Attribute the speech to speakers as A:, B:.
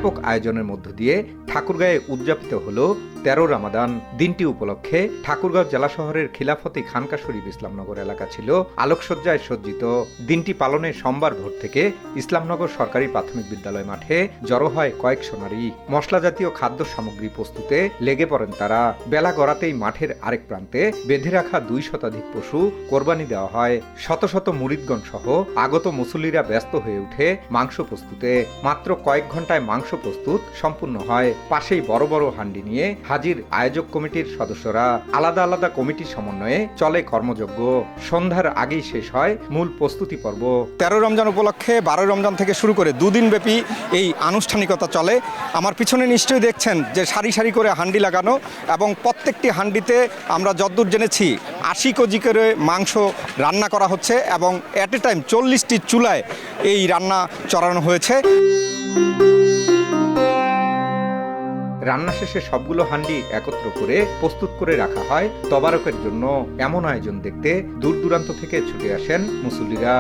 A: ব্যাপক আয়োজনের মধ্য দিয়ে ঠাকুরগাঁয়ে উদযাপিত হলো ১৩ রমাদান। দিনটি উপলক্ষে ঠাকুরগাঁও জেলা শহরের খিলাফতি খানকা শরীফ ইসলামনগর এলাকা ছিল আলোকসজ্জায় সজ্জিত। দিনটি পালনে সোমবার ভোর থেকে ইসলামনগর সরকারি প্রাথমিক বিদ্যালয় মাঠে জড়ো হয় কয়েকশো নারী। মশলা জাতীয় খাদ্য সামগ্রী প্রস্তুতে লেগে পড়েন তারা। বেলা গড়াতেই মাঠের আরেক প্রান্তে বেঁধে রাখা ২ শতাধিক পশু কোরবানি দেওয়া হয়। শত শত মুরিদগণ সহ আগত মুসল্লিরা ব্যস্ত হয়ে উঠে মাংস প্রস্তুতে। মাত্র কয়েক ঘন্টায় মাংস প্রস্তুত সম্পূর্ণ হয়। পাশেই বড় বড় হান্ডি নিয়ে হাজির আয়োজক কমিটির সদস্যরা। আলাদা আলাদা কমিটির সমন্বয়ে চলে কর্মযজ্ঞ। সন্ধ্যার আগেই শেষ হয় মূল প্রস্তুতি পর্ব।
B: ১৩ রমজান উপলক্ষে ১২ রমজান থেকে শুরু করে দুদিন ব্যাপী এই আনুষ্ঠানিকতা চলে। আমার পিছনে নিশ্চয়ই দেখছেন যে সারি সারি করে হান্ডি লাগানো, এবং প্রত্যেকটি হান্ডিতে আমরা যতদূর জেনেছি ৮০ কেজি করে মাংস রান্না করা হচ্ছে, এবং অ্যাট এ টাইম ৪০টি চুলায় এই রান্না চড়ানো হয়েছে।
A: রান্না শেষে সবগুলো হান্ডি একত্র করে প্রস্তুত করে রাখা হয় তবারকের জন্য। এমন আয়োজন দেখতে দূর দূরান্ত থেকে ছুটে আসেন মুসল্লিরা।